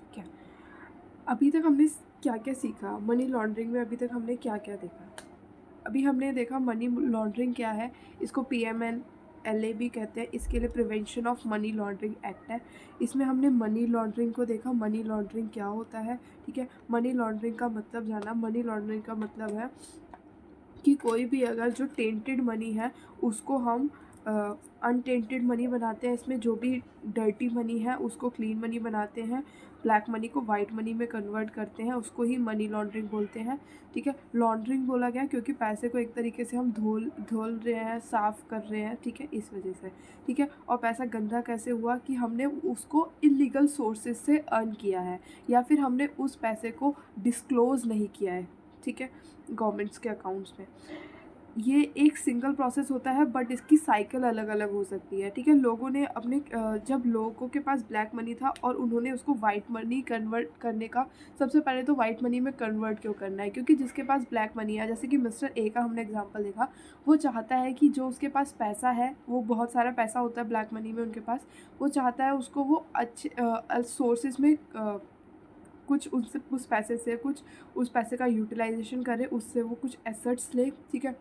क्या अभी तक हमने क्या क्या सीखा मनी लॉन्ड्रिंग में? अभी तक हमने क्या क्या देखा? अभी हमने देखा मनी लॉन्ड्रिंग क्या है, इसको PMLA भी कहते हैं, इसके लिए prevention of money laundering act है। इसमें हमने मनी लॉन्ड्रिंग को देखा, मनी लॉन्ड्रिंग क्या होता है, ठीक है। मनी लॉन्ड्रिंग का मतलब जाना, मनी लॉन्ड्रिंग का मतलब है कि कोई भी अगर जो टेंटेड मनी है उसको हम अनटेंटेड मनी बनाते हैं। इसमें जो भी डर्टी मनी है उसको क्लीन मनी बनाते हैं, ब्लैक मनी को वाइट मनी में कन्वर्ट करते हैं, उसको ही मनी लॉन्ड्रिंग बोलते हैं, ठीक है। लॉन्ड्रिंग बोला गया क्योंकि पैसे को एक तरीके से हम धोल रहे हैं, साफ़ कर रहे हैं, ठीक है, इस वजह से, ठीक है। और पैसा गंदा कैसे हुआ कि हमने उसको इलीगल सोर्सेज से अर्न किया है, या फिर हमने उस पैसे को डिस्क्लोज़ नहीं किया है, ठीक है, गवर्नमेंट्स के अकाउंट्स में। ये एक सिंगल प्रोसेस होता है बट इसकी साइकिल अलग अलग हो सकती है, ठीक है। लोगों ने अपने जब लोगों के पास ब्लैक मनी था और उन्होंने उसको वाइट मनी कन्वर्ट करने का, सबसे पहले तो वाइट मनी में कन्वर्ट क्यों करना है, क्योंकि जिसके पास ब्लैक मनी है, जैसे कि मिस्टर ए का हमने एग्जांपल देखा, वो चाहता है कि जो उसके पास पैसा है, वो बहुत सारा पैसा होता है ब्लैक मनी में उनके पास, वो चाहता है उसको वो अच्छे सोर्सेज में कुछ उससे उस पैसे से कुछ उस पैसे का यूटिलाइजेशन करे, उससे वो कुछ एसेट्स ले, ठीक है,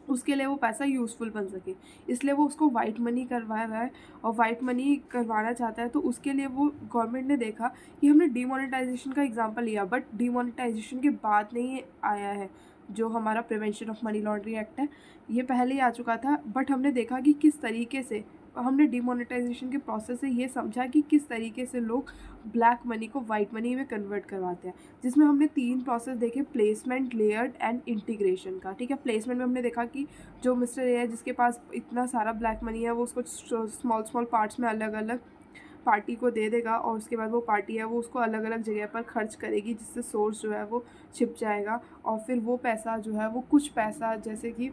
उसके लिए वो पैसा यूज़फुल बन सके, इसलिए वो उसको वाइट मनी करवा रहा है। और वाइट मनी करवाना चाहता है तो उसके लिए वो गवर्नमेंट ने देखा कि हमने डीमोनेटाइजेशन का एग्जांपल लिया, बट डीमोनेटाइजेशन के बाद नहीं आया है जो हमारा prevention of money laundering act है, ये पहले ही आ चुका था। बट हमने देखा कि किस तरीके से हमने डीमोनेटाइजेशन के प्रोसेस से ये समझा कि किस तरीके से लोग ब्लैक मनी को वाइट मनी में कन्वर्ट करवाते हैं, जिसमें हमने 3 प्रोसेस देखे, प्लेसमेंट, लेयर्ड एंड इंटीग्रेशन का, ठीक है। प्लेसमेंट में हमने देखा कि जो मिस्टर ए है जिसके पास इतना सारा ब्लैक मनी है, वो उसको स्मॉल पार्ट्स में अलग अलग पार्टी को दे देगा, और उसके बाद वो पार्टी है वो उसको अलग अलग जगह पर खर्च करेगी, जिससे सोर्स जो है वो छिप जाएगा। और फिर वो पैसा जो है वो कुछ पैसा जैसे कि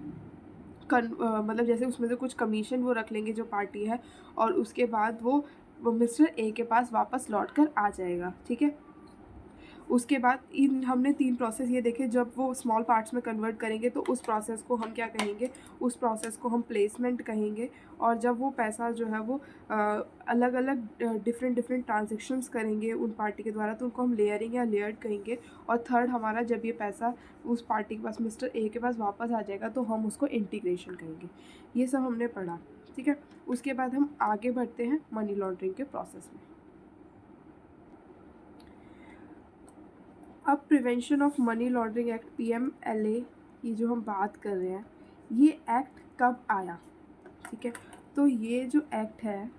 मतलब जैसे उसमें से कुछ कमीशन वो रख लेंगे जो पार्टी है, और उसके बाद वो मिस्टर ए के पास वापस लौट कर आ जाएगा, ठीक है। उसके बाद इन हमने 3 प्रोसेस ये देखे, जब वो स्मॉल पार्ट्स में कन्वर्ट करेंगे तो उस प्रोसेस को हम क्या कहेंगे, उस प्रोसेस को हम प्लेसमेंट कहेंगे। और जब वो पैसा जो है वो अलग अलग डिफरेंट ट्रांजेक्शन्स करेंगे उन पार्टी के द्वारा, तो उनको हम लेयरिंग या लेयर्ड कहेंगे। और थर्ड हमारा, जब ये पैसा उस पार्टी के पास मिस्टर ए के पास वापस आ जाएगा तो हम उसको इंटीग्रेशन कहेंगे। ये सब हमने पढ़ा, ठीक है। उसके बाद हम आगे बढ़ते हैं मनी लॉन्ड्रिंग के प्रोसेस में। अब prevention of money laundering act PMLA की जो हम बात कर रहे हैं, ये एक्ट कब आया, ठीक है। तो ये जो एक्ट है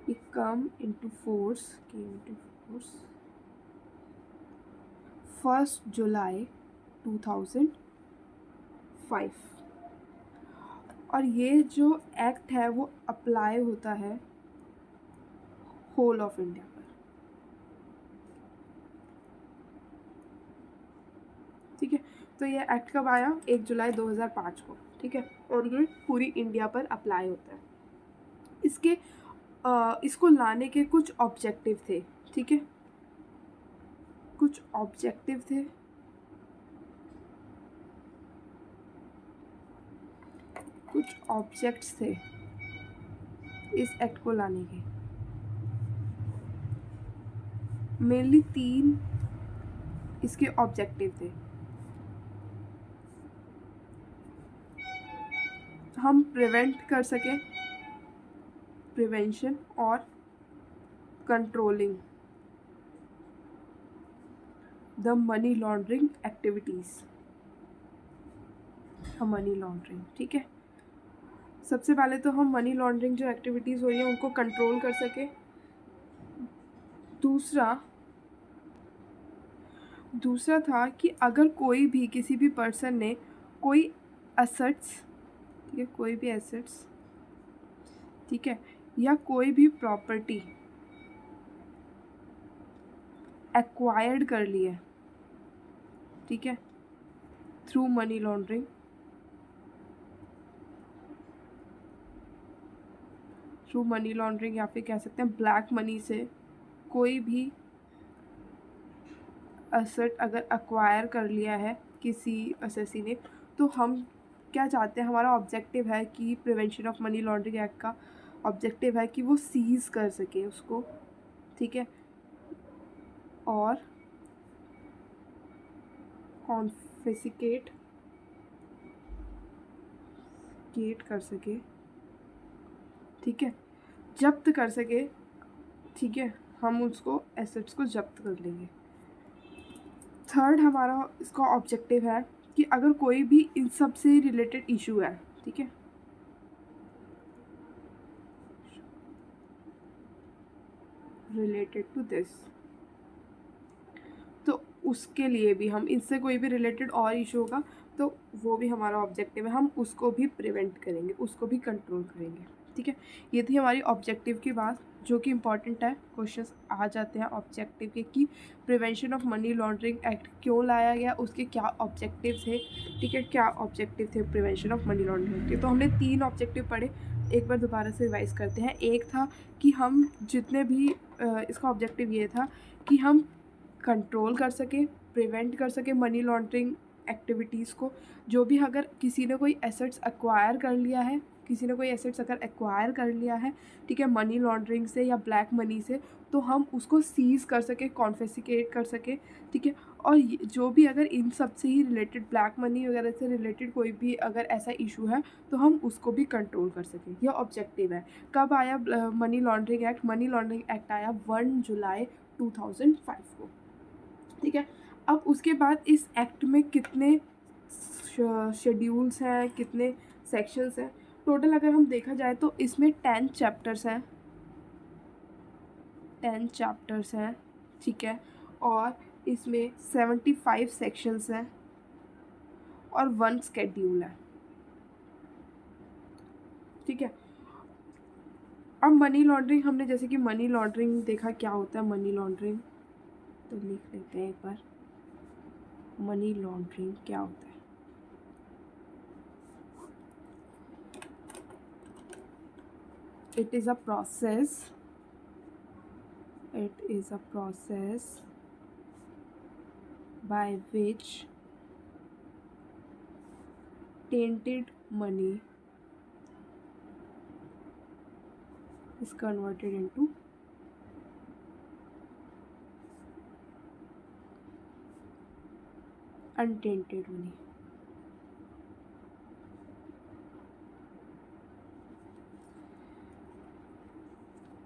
ये केम इनटू फोर्स 1 जुलाई 2005। और ये जो एक्ट है वो अप्लाई होता है होल ऑफ इंडिया पर, ठीक है। तो ये एक्ट कब आया, 1 जुलाई 2005 को, ठीक है। और ये पूरी इंडिया पर अप्लाई होता है। इसके इसको लाने के कुछ ऑब्जेक्टिव थे, ठीक है, कुछ ऑब्जेक्टिव थे। कुछ ऑब्जेक्ट्स थे इस एक्ट को लाने के, मेनली 3 इसके ऑब्जेक्टिव थे। हम प्रिवेंट कर सकें, प्रिवेंशन और controlling the money laundering activities, money laundering, ठीक है। सबसे पहले तो हम मनी लॉन्ड्रिंग जो एक्टिविटीज़ हो रही है उनको कंट्रोल कर सके। दूसरा था कि अगर कोई भी किसी भी पर्सन ने कोई एसेट्स, ठीक है, कोई भी एसेट्स, ठीक है, या कोई भी प्रॉपर्टी एक्वायर्ड कर ली है, ठीक है, थ्रू मनी लॉन्ड्रिंग, या फिर कह सकते हैं ब्लैक मनी से कोई भी एसेट अगर एक्वायर कर लिया है किसी असेसी ने, तो हम क्या चाहते हैं, हमारा ऑब्जेक्टिव है कि prevention of money laundering act का ऑब्जेक्टिव है कि वो सीज कर सके उसको, ठीक है, और कॉन्फिस्केट कर सके, ठीक है, जब्त कर सके, ठीक है, हम उसको एसेट्स को जब्त कर लेंगे। थर्ड हमारा इसका ऑब्जेक्टिव है कि अगर कोई भी इन सब से रिलेटेड इशू है, ठीक है, रिलेटेड टू दिस, तो उसके लिए भी हम इससे कोई भी रिलेटेड और इशू होगा तो वो भी हमारा ऑब्जेक्टिव है, हम उसको भी प्रिवेंट करेंगे, उसको भी कंट्रोल करेंगे, ठीक है। ये थी हमारी ऑब्जेक्टिव की बात जो कि इम्पॉर्टेंट है। क्वेश्चंस आ जाते हैं ऑब्जेक्टिव के कि prevention of money laundering act क्यों लाया गया, उसके क्या ऑब्जेक्टिव थे, ठीक है, क्या ऑब्जेक्टिव थे प्रिवेंशन ऑफ मनी लॉन्ड्रिंग के। तो हमने 3 ऑब्जेक्टिव पढ़े, एक बार दोबारा से रिवाइज करते हैं। एक था कि हम जितने भी इसका ऑब्जेक्टिव ये था कि हम कंट्रोल कर सके, प्रिवेंट कर सके मनी लॉन्ड्रिंग एक्टिविटीज़ को। जो भी अगर किसी ने कोई एसेट्स एक्वायर कर लिया है, किसी ने कोई एसेट्स अगर एक्वायर कर लिया है, ठीक है, मनी लॉन्ड्रिंग से या ब्लैक मनी से, तो हम उसको सीज़ कर सके, कॉन्फिस्केट कर सके, ठीक है। और जो भी अगर इन सब से ही रिलेटेड ब्लैक मनी वगैरह से रिलेटेड कोई भी अगर ऐसा इशू है तो हम उसको भी कंट्रोल कर सकें, यह ऑब्जेक्टिव है। कब आया money laundering act? Money laundering act आया 1 जुलाई 2005 को, ठीक है। अब उसके बाद इस एक्ट में कितने शेड्यूल्स हैं, कितने सेक्शंस हैं, टोटल अगर हम देखा जाए तो इसमें 10 चैप्टर्स हैं, 10 चैप्टर्स हैं, ठीक है, और इसमें 75 सेक्शंस हैं और 1 स्केड्यूल है, ठीक है। अब मनी लॉन्ड्रिंग हमने जैसे कि मनी लॉन्ड्रिंग देखा क्या होता है मनी लॉन्ड्रिंग, तो लिख लेते हैं एक बार, मनी लॉन्ड्रिंग क्या होता है। It is a process, it is a process by which tainted money is converted into untainted money।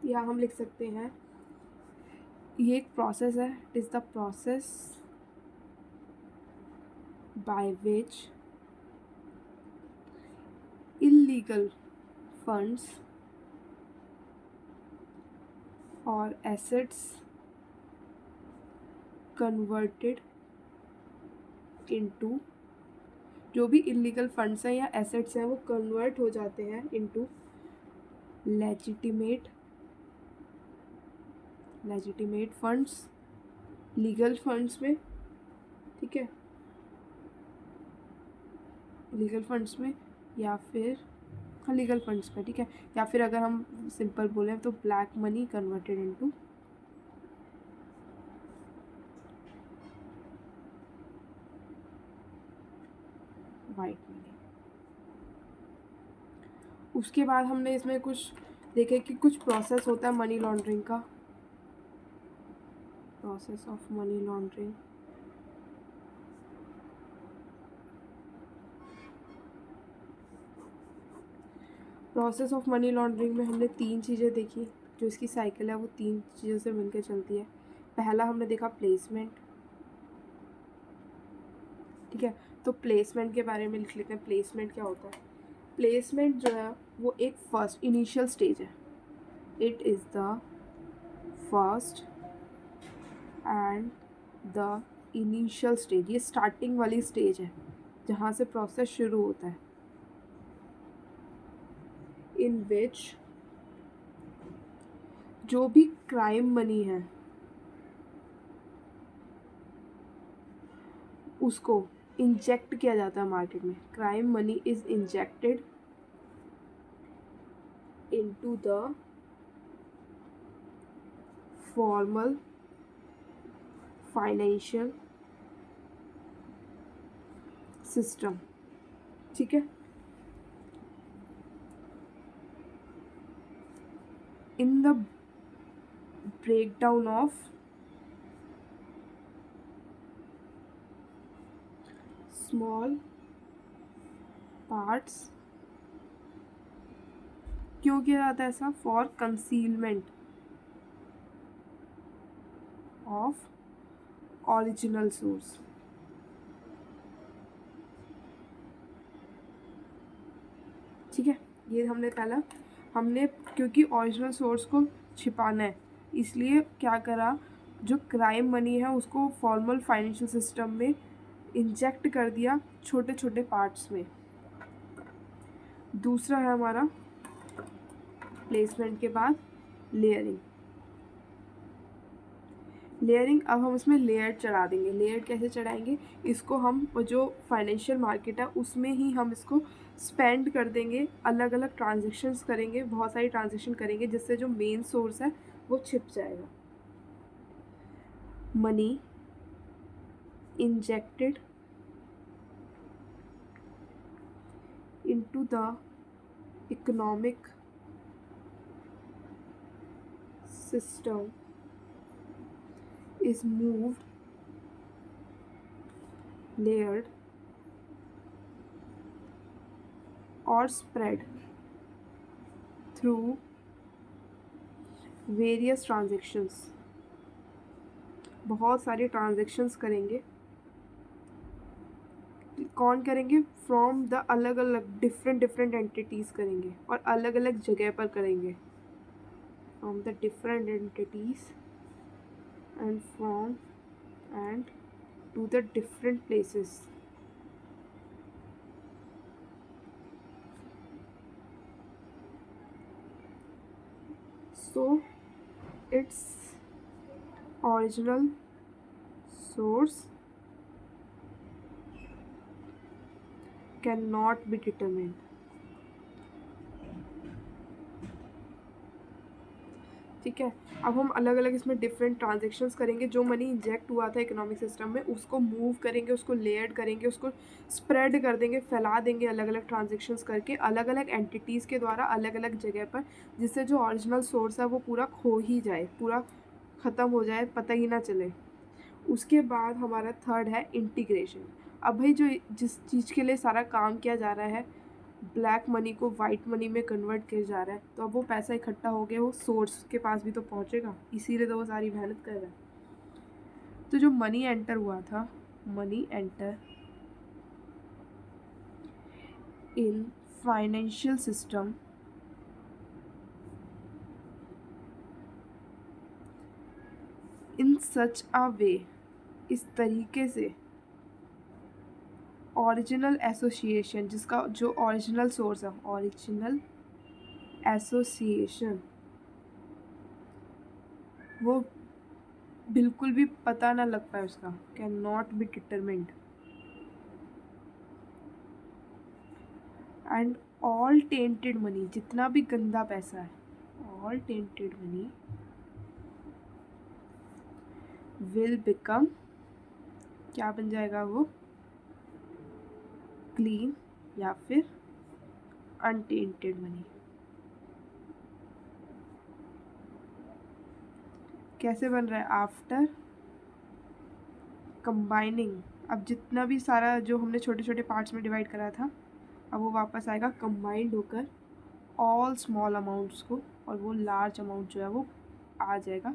या हम लिख सकते हैं ये एक प्रोसेस है, it is the process by which illegal funds और एसेट्स कन्वर्टेड इनटू, जो भी इलीगल फंड्स हैं या एसेट्स हैं वो कन्वर्ट हो जाते हैं into legitimate funds, legal funds में, ठीक है, लीगल फंड्स में, या फिर हाँ लीगल फंड्स में, ठीक है, या फिर अगर हम सिंपल बोलें तो black money converted into white money. उसके बाद हमने इसमें कुछ देखे कि कुछ प्रोसेस होता है मनी लॉन्ड्रिंग का, process of money laundering. Process of money laundering में हमने 3 चीज़ें देखी, जो इसकी साइकिल है वो 3 चीज़ों से मिलकर चलती है। पहला हमने देखा प्लेसमेंट, ठीक है, तो प्लेसमेंट के बारे में लिख लेते हैं। प्लेसमेंट क्या होता है? प्लेसमेंट जो है वो एक फर्स्ट इनिशियल स्टेज है, it is the first and the initial stage, ये स्टार्टिंग वाली स्टेज है जहाँ से प्रोसेस शुरू होता है, इन विच जो भी क्राइम मनी है उसको इंजेक्ट किया जाता है मार्केट में। Crime money is injected into the formal financial system, ठीक है। in the breakdown of small parts, क्यों किया जाता है ऐसा? For concealment of original source. ठीक है, ये हमने पहला क्योंकि ओरिजिनल सोर्स को छिपाना है इसलिए क्या करा, जो क्राइम मनी है उसको फॉर्मल फाइनेंशियल सिस्टम में इंजेक्ट कर दिया छोटे छोटे पार्ट्स में। दूसरा है हमारा प्लेसमेंट के बाद लेयरिंग। अब हम इसमें लेयर चढ़ा देंगे। लेयर कैसे चढ़ाएंगे? इसको हम जो फाइनेंशियल मार्केट है उसमें ही हम इसको स्पेंड कर देंगे, अलग अलग ट्रांजेक्शन्स करेंगे, बहुत सारी ट्रांजेक्शन करेंगे जिससे जो मेन सोर्स है वो छिप जाएगा। Money injected into the economic system is moved, layered or spread through various transactions। बहुत सारे ट्रांजेक्शन्स करेंगे। कौन करेंगे? फ्रॉम द अलग अलग डिफरेंट एंटिटीज़ करेंगे और अलग अलग जगह पर करेंगे। From the different entities and to the different places। So its original source cannot be determined। ठीक है, अब हम अलग अलग इसमें डिफरेंट ट्रांजेक्शन्स करेंगे। जो मनी इंजेक्ट हुआ था इकोनॉमिक सिस्टम में उसको मूव करेंगे, उसको लेयर्ड करेंगे, उसको स्प्रेड कर देंगे, फैला देंगे अलग अलग ट्रांजेक्शन्स करके अलग अलग एंटिटीज़ के द्वारा अलग अलग जगह पर, जिससे जो ओरिजिनल सोर्स है वो पूरा खो ही जाए, पूरा ख़त्म हो जाए, पता ही ना चले। उसके बाद हमारा थर्ड है इंटीग्रेशन। अब भाई जो जिस चीज़ के लिए सारा काम किया जा रहा है, ब्लैक मनी को वाइट मनी में कन्वर्ट किया जा रहा है, तो अब वो पैसा इकट्ठा हो गया, वो सोर्स के पास भी तो पहुंचेगा, इसीलिए तो वो सारी मेहनत कर रहा है। तो जो मनी एंटर हुआ था, money enter in financial system in such a way, इस तरीके से ओरिजिनल एसोसिएशन, जिसका जो ओरिजिनल सोर्स है, ओरिजिनल एसोसिएशन वो बिल्कुल भी पता ना लग पाए उसका, can not be determined. And all tainted money, जितना भी गंदा पैसा है, all tainted money will become, क्या बन जाएगा वो? क्लीन या फिर अनटेंटेड मनी। कैसे बन रहा है? After combining. अब जितना भी सारा जो हमने छोटे छोटे पार्ट्स में डिवाइड करा था, अब वो वापस आएगा कंबाइंड होकर ऑल स्मॉल अमाउंट्स को, और वो लार्ज अमाउंट जो है वो आ जाएगा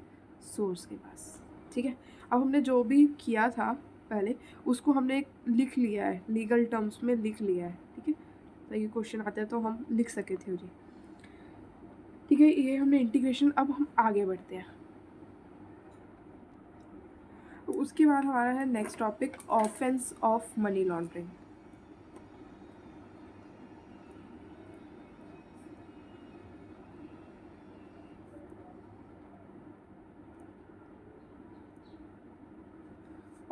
सोर्स के पास। ठीक है, अब हमने जो भी किया था पहले उसको हमने लिख लिया है, लीगल टर्म्स में लिख लिया है। ठीक है, तो ये क्वेश्चन आता है तो हम लिख सके थ्योरी। ठीक है, ये हमने इंटीग्रेशन। अब हम आगे बढ़ते हैं। उसके बाद हमारा है next topic, offence of money laundering.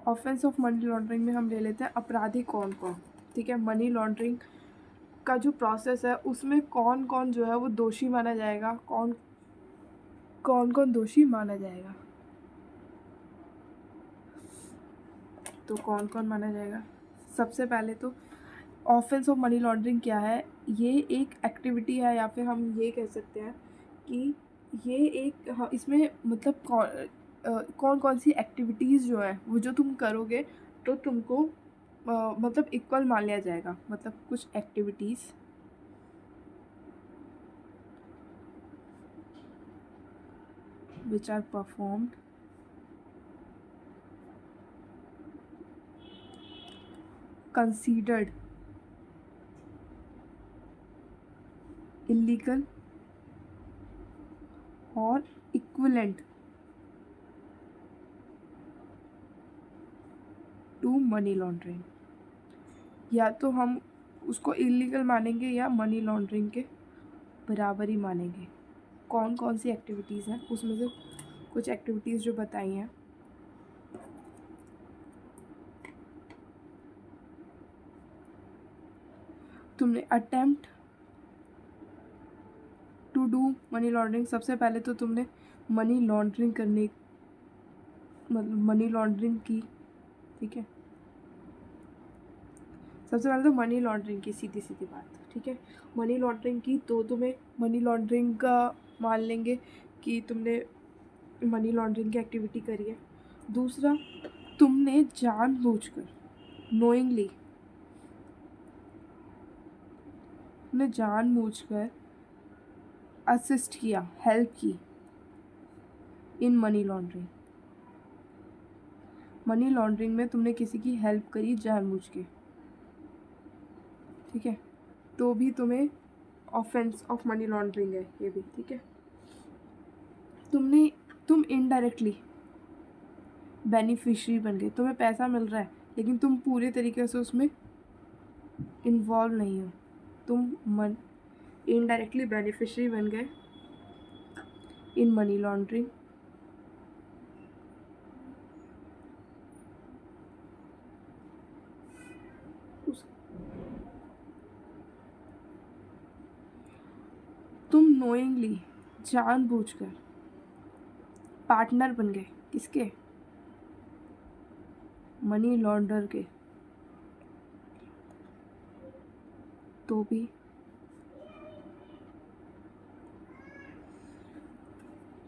Offence of money laundering में हम ले लेते हैं अपराधी कौन कौन। ठीक है, मनी लॉन्ड्रिंग का जो प्रोसेस है उसमें कौन कौन जो है वो दोषी माना जाएगा, कौन कौन दोषी माना जाएगा। तो कौन कौन माना जाएगा? सबसे पहले तो ऑफेंस ऑफ मनी लॉन्ड्रिंग क्या है? ये एक एक्टिविटी है, या फिर हम ये कह सकते हैं कि ये एक हाँ, इसमें मतलब कौन कौन सी एक्टिविटीज़ जो है वो जो तुम करोगे तो तुमको मतलब इक्वल मान लिया जाएगा। मतलब कुछ activities which are performed considered illegal और इक्विवेलेंट टू मनी लॉन्ड्रिंग। या तो हम उसको इलीगल मानेंगे या मनी लॉन्ड्रिंग के बराबर ही मानेंगे। कौन कौन सी एक्टिविटीज़ हैं उसमें से कुछ एक्टिविटीज़ जो बताई हैं। तुमने attempt to do money laundering, सबसे पहले तो तुमने मनी लॉन्ड्रिंग करने मतलब मनी लॉन्ड्रिंग की, ठीक है। सबसे पहले तो मनी लॉन्ड्रिंग की सीधी सीधी बात, ठीक है। मनी लॉन्ड्रिंग की तो तुम्हें मनी लॉन्ड्रिंग का मान लेंगे कि तुमने मनी लॉन्ड्रिंग की एक्टिविटी करी है। दूसरा, तुमने जानबूझकर नोइंगली तुमने जानबूझकर असिस्ट किया, हेल्प की in money laundering. Money laundering में तुमने किसी की हेल्प करी जानबूझ के, ठीक है, तो भी तुम्हें ऑफेंस ऑफ मनी लॉन्ड्रिंग है ये भी, ठीक है। तुम इनडायरेक्टली बेनिफिशियरी बन गए, तुम्हें पैसा मिल रहा है लेकिन तुम पूरे तरीके से उसमें इन्वॉल्व नहीं हो, तुम इनडायरेक्टली बेनिफिशियरी बन गए इन मनी लॉन्ड्रिंग। तुम नोइंगली जानबूझकर पार्टनर बन गए किसके, मनी लॉन्डर के, तो भी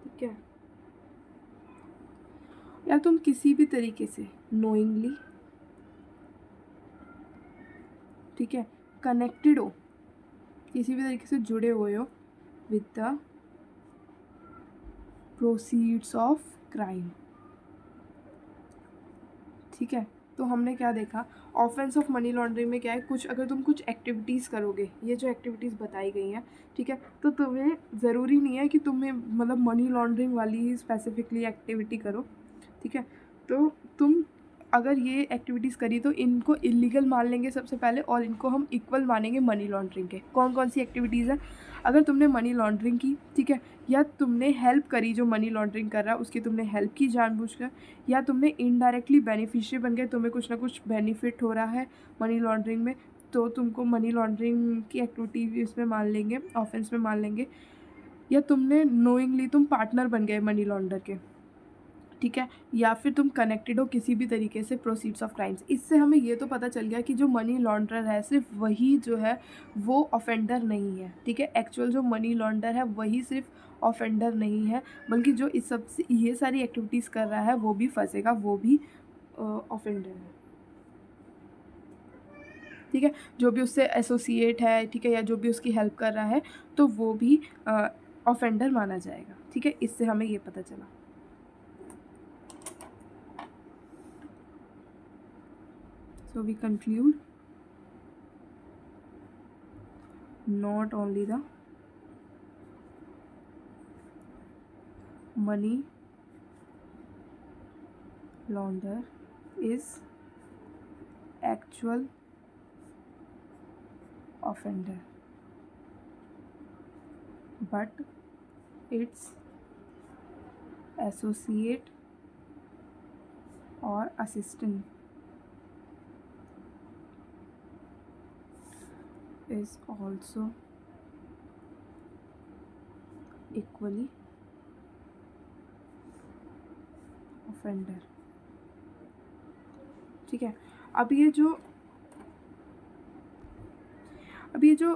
ठीक है। या तुम किसी भी तरीके से नोइंगली, ठीक है, कनेक्टेड हो, किसी भी तरीके से जुड़े हुए हो with the proceeds of crime, ठीक है। तो हमने क्या देखा, ऑफेंस ऑफ मनी लॉन्ड्रिंग में क्या है, कुछ अगर तुम कुछ एक्टिविटीज़ करोगे, ये जो एक्टिविटीज़ बताई गई हैं, ठीक है, तो तुम्हें ज़रूरी नहीं है कि तुम्हें मतलब मनी लॉन्ड्रिंग वाली ही स्पेसिफिकली एक्टिविटी करो, ठीक है। तो तुम अगर ये एक्टिविटीज़ करी तो इनको इलीगल मान लेंगे सबसे पहले, और इनको हम इक्वल मानेंगे मनी लॉन्ड्रिंग के। कौन कौन सी एक्टिविटीज़ हैं, अगर तुमने मनी लॉन्ड्रिंग की, ठीक है, या तुमने हेल्प करी जो मनी लॉन्ड्रिंग कर रहा है उसकी तुमने हेल्प की जानबूझकर, या तुमने इनडायरेक्टली बेनिफिशियरी बन गए, तुम्हें कुछ ना कुछ बेनिफिट हो रहा है मनी लॉन्ड्रिंग में, तो तुमको मनी लॉन्ड्रिंग की एक्टिविटी इसमें मान लेंगे, ऑफेंस में मान लेंगे। या तुमने नोइंगली तुम पार्टनर बन गए मनी लॉन्डर के, ठीक है, या फिर तुम कनेक्टेड हो किसी भी तरीके से प्रोसीड्स ऑफ क्राइम्स। इससे हमें ये तो पता चल गया कि जो मनी लॉन्ड्रर है सिर्फ वही जो है वो ऑफेंडर नहीं है, ठीक है। एक्चुअल जो मनी लॉन्डर है वही सिर्फ ऑफेंडर नहीं है, बल्कि जो इस सब से ये सारी एक्टिविटीज़ कर रहा है वो भी फंसेगा, वो भी ऑफेंडर है, ठीक है। जो भी उससे एसोसिएट है, ठीक है, या जो भी उसकी हेल्प कर रहा है तो वो भी ऑफेंडर माना जाएगा, ठीक है। इससे हमें ये पता चला। So we conclude not only the money launderer is actual offender, but its associate or assistant is also equally offender, ठीक है। अब ये जो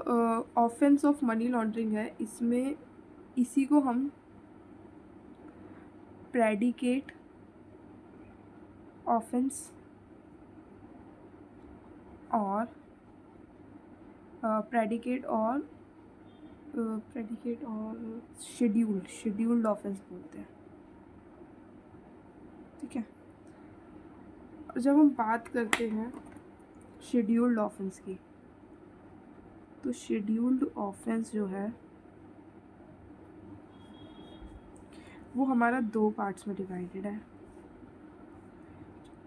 ऑफेंस ऑफ मनी लॉन्ड्रिंग है, इसमें इसी को हम प्रेडिकेट ऑफेंस और प्रेडिकेट और शेड्यूल्ड ऑफेंस बोलते हैं, ठीक है। और जब हम बात करते हैं शेड्यूल्ड ऑफेंस की, तो शेड्यूल्ड ऑफेंस जो है वो हमारा 2 पार्ट्स में डिवाइडेड है।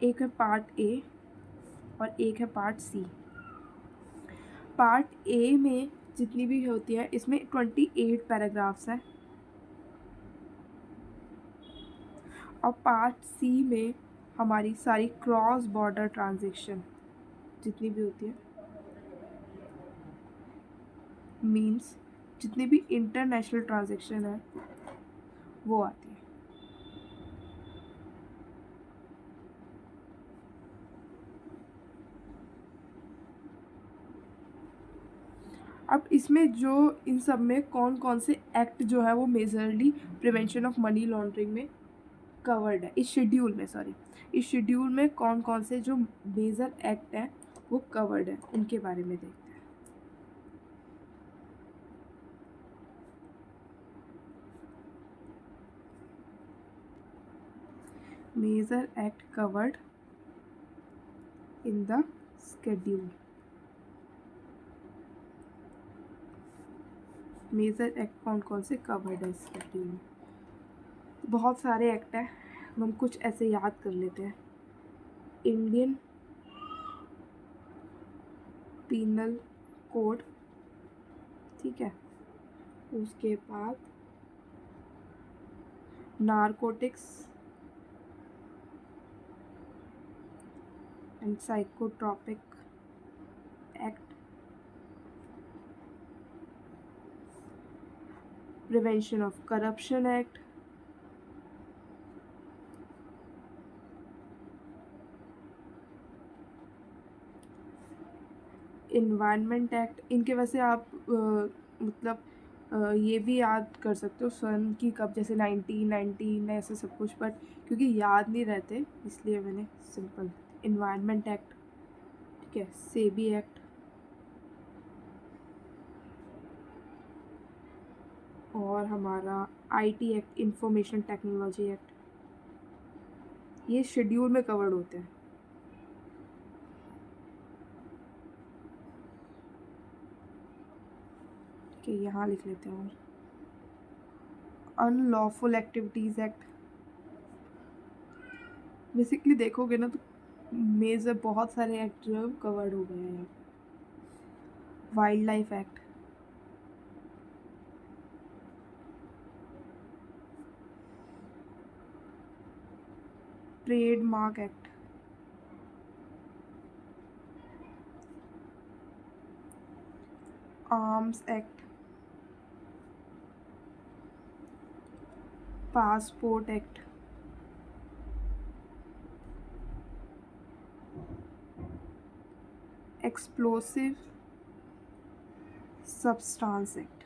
एक है पार्ट ए और एक है पार्ट सी। पार्ट ए में जितनी भी होती है, इसमें 28 पैराग्राफ्स हैं, और पार्ट सी में हमारी सारी क्रॉस बॉर्डर ट्रांजैक्शन जितनी भी होती है, मीन्स जितनी भी इंटरनेशनल ट्रांजैक्शन है वो आती है। अब इसमें जो इन सब में कौन कौन से एक्ट जो है वो majorly prevention of money laundering में कवर्ड है, इस शेड्यूल में कौन कौन से जो मेजर एक्ट हैं वो कवर्ड है, उनके बारे में देखते हैं। Major act covered in the schedule. Major act कौन कौन से कवर्ड है स्केड्यूल में? बहुत सारे एक्ट हैं, हम कुछ ऐसे याद कर लेते हैं। इंडियन पीनल कोड, ठीक है। उसके बाद narcotics and psychotropic act, prevention of corruption act, environment act. इनके वैसे आप मतलब ये भी याद कर सकते हो सन की कब, जैसे 1919 ऐसे सब कुछ, बट क्योंकि याद नहीं रहते इसलिए मैंने सिंपल इन्वायरमेंट एक्ट, ठीक है। सेबी एक्ट और हमारा IT act, information technology act, ये शेड्यूल में कवर्ड होते हैं। कि यहाँ लिख लेते हैं। अनलॉफुल एक्टिविटीज़ एक्ट, बेसिकली देखोगे ना तो मेजर बहुत सारे एक्ट जो है कवर्ड हो गए हैं। Wild life act, trademark act, arms act, passport act, explosive substance act,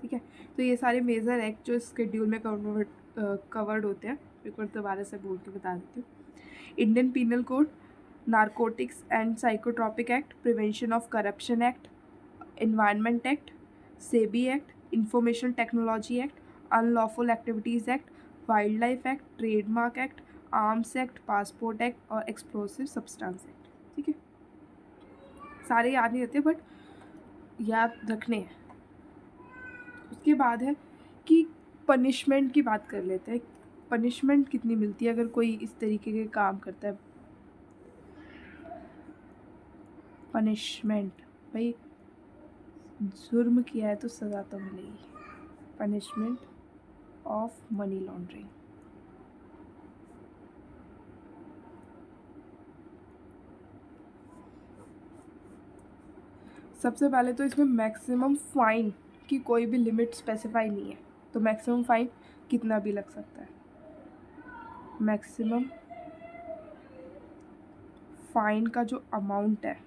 ठीक है। तो ये सारे मेजर एक्ट जो स्केड्यूल में कवर्ड होते हैं, एक बार दोबारा से बोल के बता देती हूँ। Indian penal code, narcotics and psychotropic act, prevention of corruption act, environment act, SEBI act, information technology act, unlawful activities act, wild life act, trademark act, arms act, passport act और एक्सप्लोसिव सब्सटेंस एक्ट, ठीक है। सारे याद नहीं रहते but याद रखने हैं। उसके बाद है कि पनिशमेंट की बात कर लेते हैं। पनिशमेंट कितनी मिलती है अगर कोई इस तरीके के काम करता है? पनिशमेंट भाई, जुर्म किया है तो सज़ा तो मिलेगी। पनिशमेंट ऑफ मनी लॉन्ड्रिंग, सबसे पहले तो इसमें मैक्सिमम फ़ाइन की कोई भी लिमिट स्पेसिफाई नहीं है, तो मैक्सिमम फ़ाइन कितना भी लग सकता है। मैक्सिमम फ़ाइन का जो अमाउंट है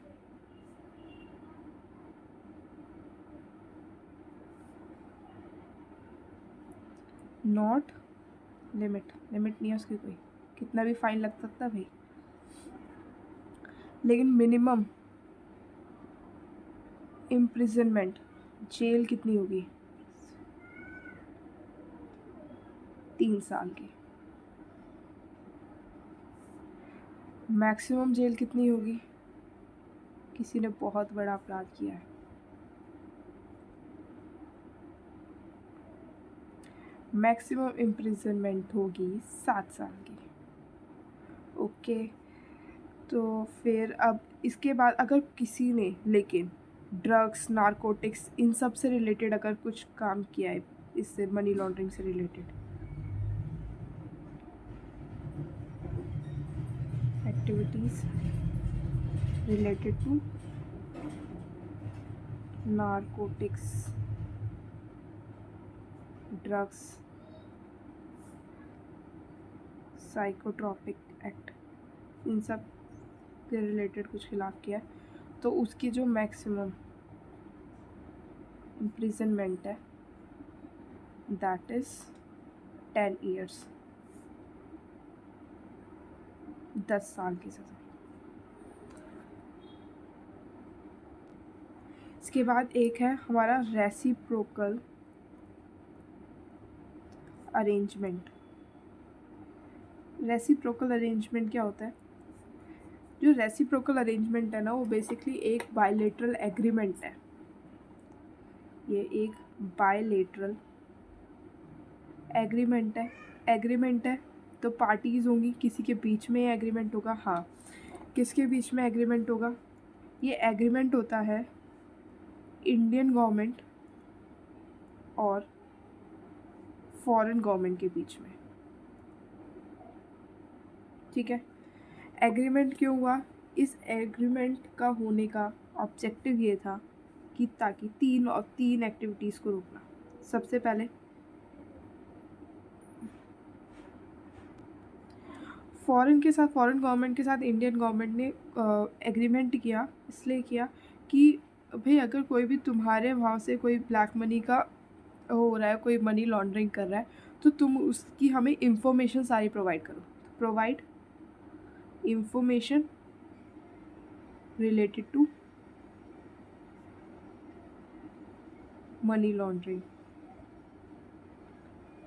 नॉट लिमिट नहीं है उसकी कोई, कितना भी फाइन लग सकता है भाई, लेकिन मिनिमम इम्प्रिजनमेंट जेल कितनी होगी, 3 साल की। मैक्सिमम जेल कितनी होगी, किसी ने बहुत बड़ा अपराध किया है, मैक्सिमम इम्प्रिजनमेंट होगी 7 साल की। ओके, तो फिर अब इसके बाद अगर किसी ने लेकिन ड्रग्स, नारकोटिक्स इन सब से रिलेटेड अगर कुछ काम किया है, इससे मनी लॉन्ड्रिंग से related activities related to narcotics, drugs, psychotropic act, इन सब से रिलेटेड कुछ खिलाफ किया है, तो उसकी जो मैक्सिमम इम्प्रिजनमेंट है दैट इज़ 10 ईयर्स, 10 साल की सज़ा। इसके बाद एक है हमारा रेसिप्रोकल अरेंजमेंट। रेसिप्रोकल अरेंजमेंट क्या होता है? जो रेसिप्रोकल अरेंजमेंट है ना, वो बेसिकली एक बायलेटरल एग्रीमेंट है। ये एक बायलेटरल एग्रीमेंट है तो पार्टीज़ होंगी, किसी के बीच में ये एग्रीमेंट होगा। हाँ, किसके बीच में एग्रीमेंट होगा? ये एग्रीमेंट होता है इंडियन गवर्नमेंट और फॉरेन गवर्नमेंट के बीच में। ठीक है, एग्रीमेंट क्यों हुआ? इस एग्रीमेंट का होने का ऑब्जेक्टिव ये था कि ताकि तीन एक्टिविटीज़ को रोकना। सबसे पहले फॉरेन गवर्नमेंट के साथ इंडियन गवर्नमेंट ने एग्रीमेंट किया, इसलिए किया कि भाई अगर कोई भी तुम्हारे वहाँ से कोई ब्लैक मनी का हो रहा है, कोई मनी लॉन्ड्रिंग कर रहा है, तो तुम उसकी हमें इंफॉर्मेशन सारी प्रोवाइड करो। Provide information related to money laundering.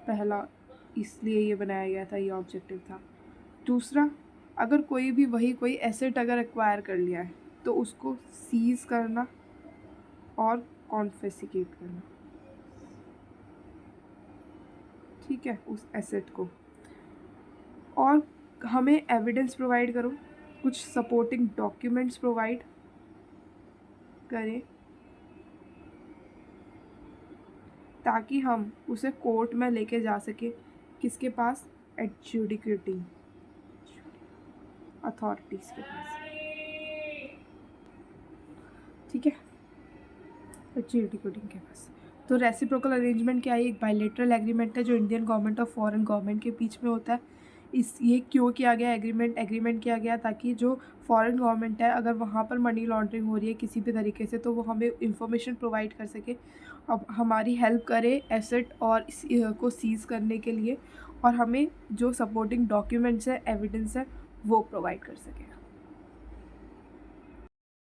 पहला इसलिए ये बनाया गया था, ये ऑब्जेक्टिव था। दूसरा, अगर कोई एसेट अगर एक्वायर कर लिया है तो उसको सीज करना और कॉन्फिस्केट करना। ठीक है, उस एसेट को, और हमें एविडेंस प्रोवाइड करो, कुछ सपोर्टिंग डॉक्यूमेंट्स प्रोवाइड करें ताकि हम उसे कोर्ट में लेके जा सके। किसके पास? एडजुडिकेटिंग अथॉरिटीज़ के पास। ठीक है, एडजुडिकेटिंग के पास। तो रेसिप्रोकल अरेंजमेंट क्या है? एक बायलेटरल एग्रीमेंट है जो इंडियन गवर्नमेंट और फॉरेन गवर्नमेंट के बीच में होता है। ये क्यों किया गया एग्रीमेंट किया गया ताकि जो फॉरेन गवर्नमेंट है, अगर वहाँ पर मनी लॉन्ड्रिंग हो रही है किसी भी तरीके से, तो वो हमें इंफॉर्मेशन प्रोवाइड कर सके, अब हमारी हेल्प करे एसेट और को सीज़ करने के लिए, और हमें जो सपोर्टिंग डॉक्यूमेंट्स है, एविडेंस है, वो प्रोवाइड कर सके।